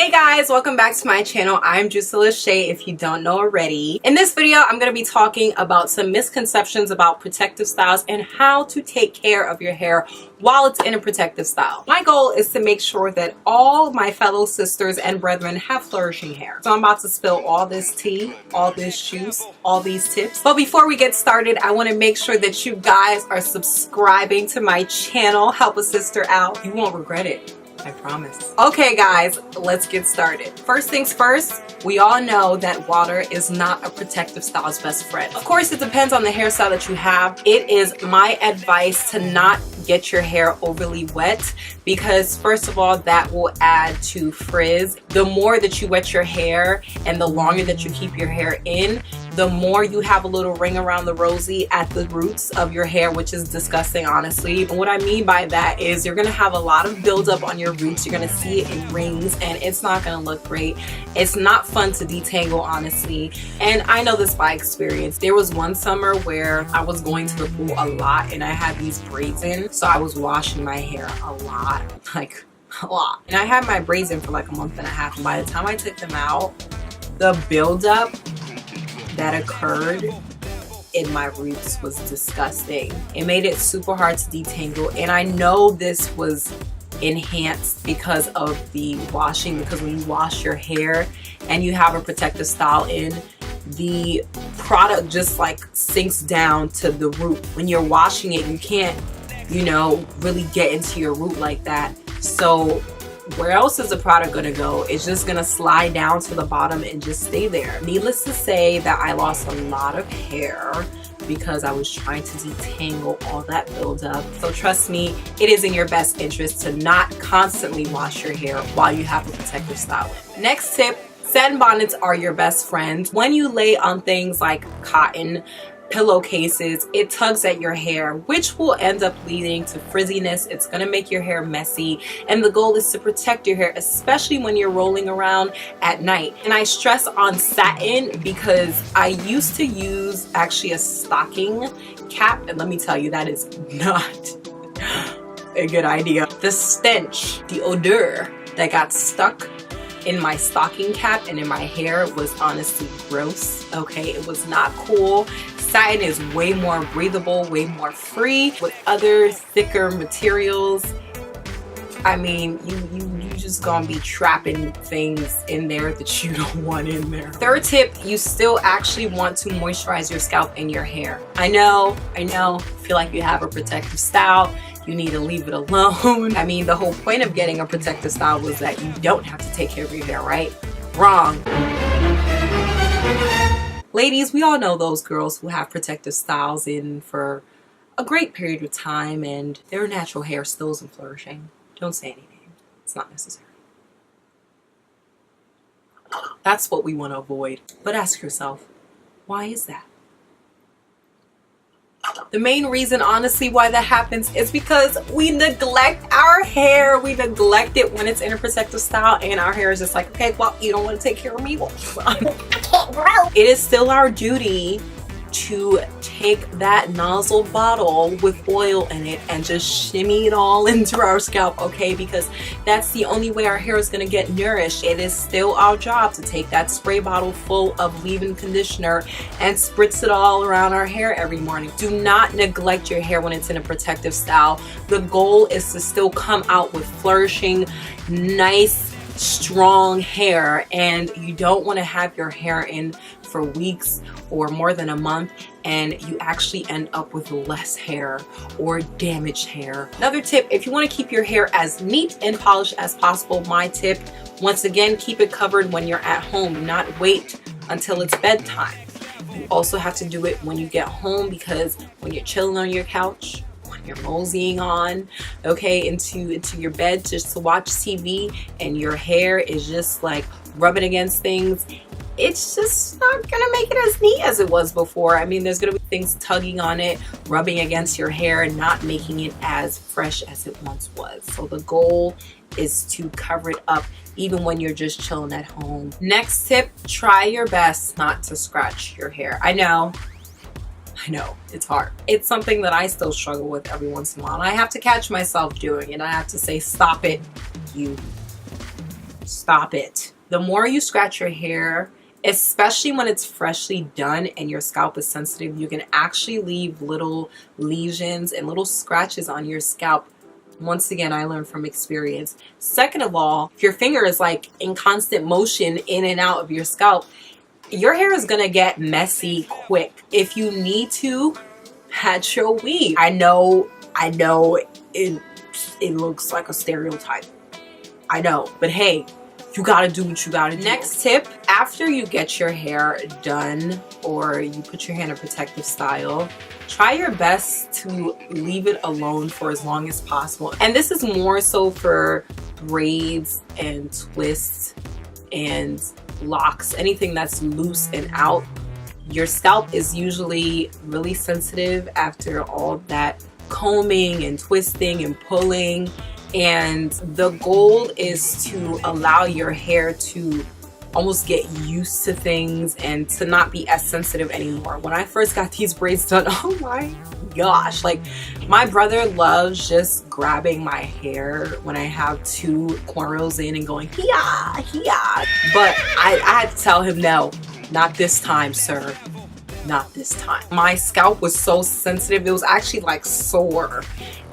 Hey guys, welcome back to my channel. I'm Drusilla Shay, if you don't know already. In this video, I'm going to be talking about some misconceptions about protective styles and how to take care of your hair while it's in a protective style. My goal is to make sure that all my fellow sisters and brethren have flourishing hair. So I'm about to spill all this tea, all this juice, all these tips. But before we get started, I want to make sure that you guys are subscribing to my channel. Help a sister out. You won't regret it. I promise. Okay guys, let's get started. First things first, we all know that water is not a protective style's best friend. Of course, it depends on the hairstyle that you have. It is my advice to not get your hair overly wet because first of all, that will add to frizz. The more that you wet your hair and the longer that you keep your hair in, the more you have a little ring around the rosy at the roots of your hair, which is disgusting, honestly. And what I mean by that is you're gonna have a lot of buildup on your roots. You're gonna see it in rings and it's not gonna look great. It's not fun to detangle, honestly. And I know this by experience. There was one summer where I was going to the pool a lot and I had these braids in. So I was washing my hair a lot, like a lot. And I had my braids in for like a month and a half. And by the time I took them out, the buildup that occurred in my roots was disgusting. It made it super hard to detangle, and I know this was enhanced because of the washing, because when you wash your hair and you have a protective style in, the product just like sinks down to the root. When you're washing it, you can't, you know, really get into your root like that. So where else is the product gonna go? It's just gonna slide down to the bottom and just stay there. Needless to say that I lost a lot of hair because I was trying to detangle all that buildup. So trust me, it is in your best interest to not constantly wash your hair while you have a protective style in. Next tip, satin bonnets are your best friends. When you lay on things like cotton, pillowcases, it tugs at your hair, which will end up leading to frizziness. It's going to make your hair messy, and the goal is to protect your hair, especially when you're rolling around at night. And I stress on satin because I used to use actually a stocking cap, and let me tell you, that is not a good idea. The stench, the odor that got stuck in my stocking cap and in my hair was honestly gross. Okay, it was not cool. Satin is way more breathable, way more free. With other thicker materials, I mean, you just gonna be trapping things in there that you don't want in there. Third tip, you still actually want to moisturize your scalp and your hair. I know, feel like you have a protective style, you need to leave it alone. I mean, the whole point of getting a protective style was that you don't have to take care of your hair, right? Wrong. Ladies, we all know those girls who have protective styles in for a great period of time and their natural hair still isn't flourishing. Don't say anything. It's not necessary. That's what we want to avoid. But ask yourself, why is that? The main reason, honestly, why that happens is because we neglect our hair. We neglect it when it's in a protective style, and our hair is just like, okay, well, you don't want to take care of me? Well, I can't grow. It is still our duty to take that nozzle bottle with oil in it and just shimmy it all into our scalp, okay? Because that's the only way our hair is going to get nourished. It is still our job to take that spray bottle full of leave-in conditioner and spritz it all around our hair every morning. Do not neglect your hair when it's in a protective style. The goal is to still come out with flourishing, nice, strong hair, and you don't want to have your hair in for weeks or more than a month and you actually end up with less hair or damaged hair. Another tip, if you want to keep your hair as neat and polished as possible, my tip, once again, keep it covered when you're at home. Do not wait until it's bedtime. You also have to do it when you get home, because when you're chilling on your couch, when you're moseying on, okay, into your bed just to watch TV and your hair is just like rubbing against things, it's just not gonna make it as neat as it was before. I mean, there's gonna be things tugging on it, rubbing against your hair, and not making it as fresh as it once was. So the goal is to cover it up even when you're just chilling at home. Next tip, try your best not to scratch your hair. I know, it's hard. It's something that I still struggle with every once in a while. And I have to catch myself doing it. I have to say, stop it, you Stop it. The more you scratch your hair, especially when it's freshly done and your scalp is sensitive, you can actually leave little lesions and little scratches on your scalp. Once again, I learned from experience. Second of all, if your finger is like in constant motion in and out of your scalp, your hair is gonna get messy quick. If you need to, patch your weave. I know it looks like a stereotype. I know, but hey, you gotta do what you gotta do. Next tip, after you get your hair done or you put your hair in a protective style, try your best to leave it alone for as long as possible. And this is more so for braids and twists and locks, anything that's loose and out. Your scalp is usually really sensitive after all that combing and twisting and pulling. And the goal is to allow your hair to almost get used to things and to not be as sensitive anymore. When I first got these braids done, oh my gosh, like my brother loves just grabbing my hair when I have two cornrows in and going yeah. But I had to tell him, no, not this time, sir. Not this time. My scalp was so sensitive, it was actually like sore,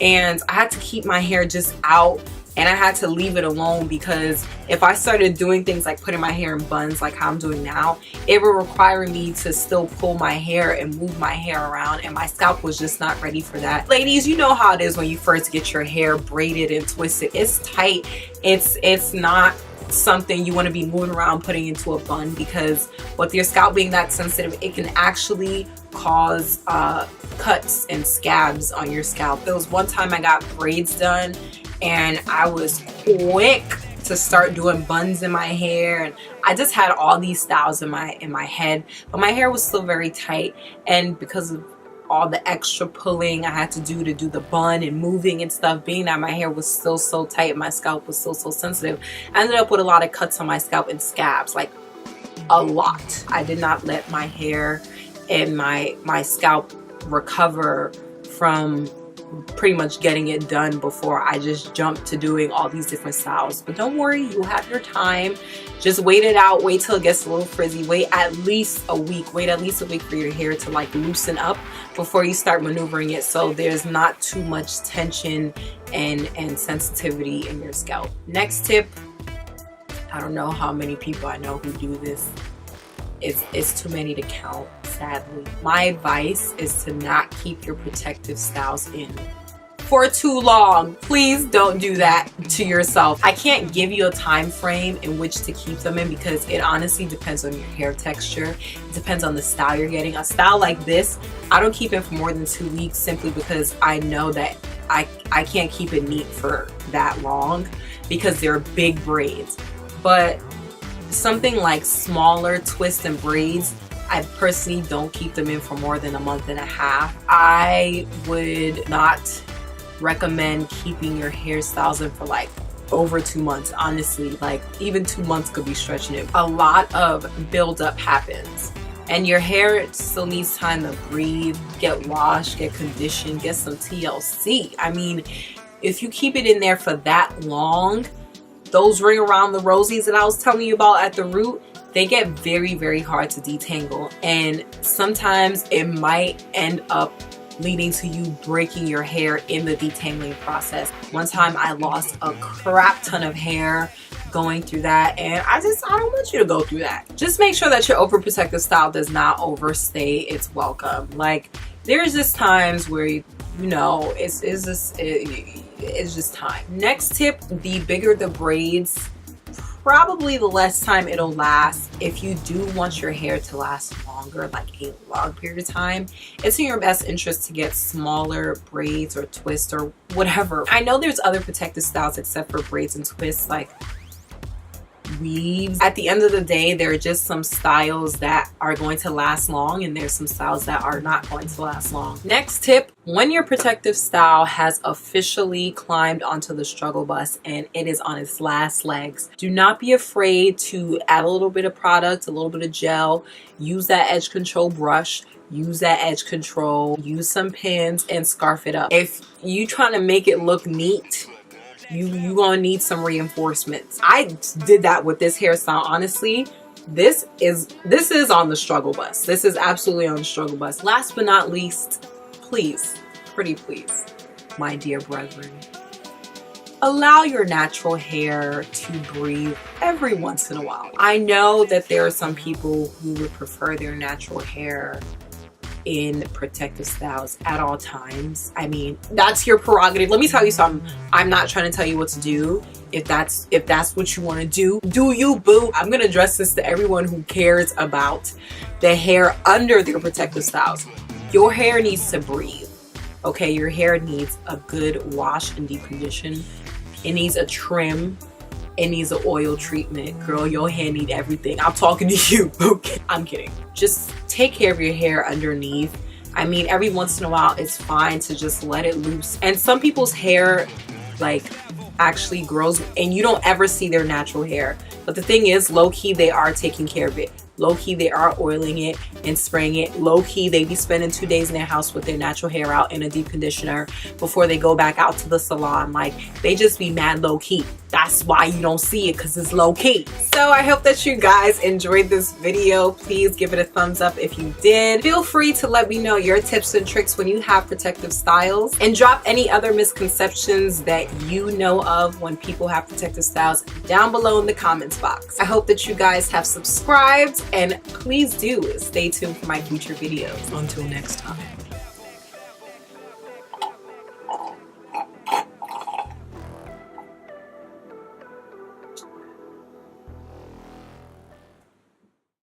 and I had to keep my hair just out, and I had to leave it alone, because if I started doing things like putting my hair in buns like how I'm doing now, it would require me to still pull my hair and move my hair around, and my scalp was just not ready for that. Ladies, you know how it is when you first get your hair braided and twisted. It's tight. It's not something you want to be moving around putting into a bun, because with your scalp being that sensitive, it can actually cause cuts and scabs on your scalp. There was one time I got braids done and I was quick to start doing buns in my hair, and I just had all these styles in my head, but my hair was still very tight, and because of all the extra pulling I had to do the bun and moving and stuff, being that my hair was still so tight and my scalp was still so sensitive, I ended up with a lot of cuts on my scalp and scabs, like a lot. I did not let my hair and my scalp recover from pretty much getting it done before I just jumped to doing all these different styles. But don't worry, you have your time. Just wait it out. Wait till it gets a little frizzy. Wait at least a week. Wait at least a week for your hair to like loosen up before you start maneuvering it, so there's not too much tension and sensitivity in your scalp. Next tip, I don't know how many people I know who do this. It's too many to count, sadly. My advice is to not keep your protective styles in for too long. Please don't do that to yourself. I can't give you a time frame in which to keep them in, because it honestly depends on your hair texture. It depends on the style you're getting. A style like this, I don't keep it for more than 2 weeks, simply because I know that I can't keep it neat for that long because they're big braids. But something like smaller twists and braids, I personally don't keep them in for more than a month and a half. I would not recommend keeping your hairstyles in for like over 2 months. Honestly, like even 2 months could be stretching it. A lot of buildup happens, and your hair still needs time to breathe, get washed, get conditioned, get some TLC. I mean, if you keep it in there for that long, those ring around the rosies that I was telling you about at the root, they get very, very hard to detangle, and sometimes it might end up leading to you breaking your hair in the detangling process. One time I lost a crap ton of hair going through that, and I don't want you to go through that. Just make sure that your overprotective style does not overstay its welcome. Like, there's just times where it's just time. Next tip, the bigger the braids, probably the less time it'll last. If you do want your hair to last longer, like a long period of time, it's in your best interest to get smaller braids or twists or whatever. I know there's other protective styles except for braids and twists, like weaves. At the end of the day, there are just some styles that are going to last long, and there's some styles that are not going to last long. Next tip, when your protective style has officially climbed onto the struggle bus and it is on its last legs, do not be afraid to add a little bit of product, a little bit of gel, use that edge control brush, use that edge control, use some pins, and scarf it up. If you trying to make it look neat You gonna need some reinforcements. I did that with this hairstyle. Honestly, this is on the struggle bus. This is absolutely on the struggle bus. Last but not least, please, pretty please, my dear brethren, allow your natural hair to breathe every once in a while. I know that there are some people who would prefer their natural hair in protective styles at all times. I mean, that's your prerogative. Let me tell you something. I'm not trying to tell you what to do. If that's what you want to do you, boo. I'm gonna address this to everyone who cares about the hair under their protective styles. Your hair needs to breathe. Okay, your hair needs a good wash and deep condition. It needs a trim. It needs an oil treatment. Girl, your hair need everything. I'm talking to you. Okay, I'm kidding. Just take care of your hair underneath. I mean, every once in a while, it's fine to just let it loose. And some people's hair, like, actually grows and you don't ever see their natural hair. But the thing is, low-key, they are taking care of it. Low-key, they are oiling it and spraying it. Low-key, they be spending 2 days in their house with their natural hair out in a deep conditioner before they go back out to the salon. Like, they just be mad low-key. That's why you don't see it, because it's low-key. So I hope that you guys enjoyed this video. Please give it a thumbs up if you did. Feel free to let me know your tips and tricks when you have protective styles, and drop any other misconceptions that you know of when people have protective styles down below in the comments box. I hope that you guys have subscribed, and please do stay tuned for my future videos. Until next time.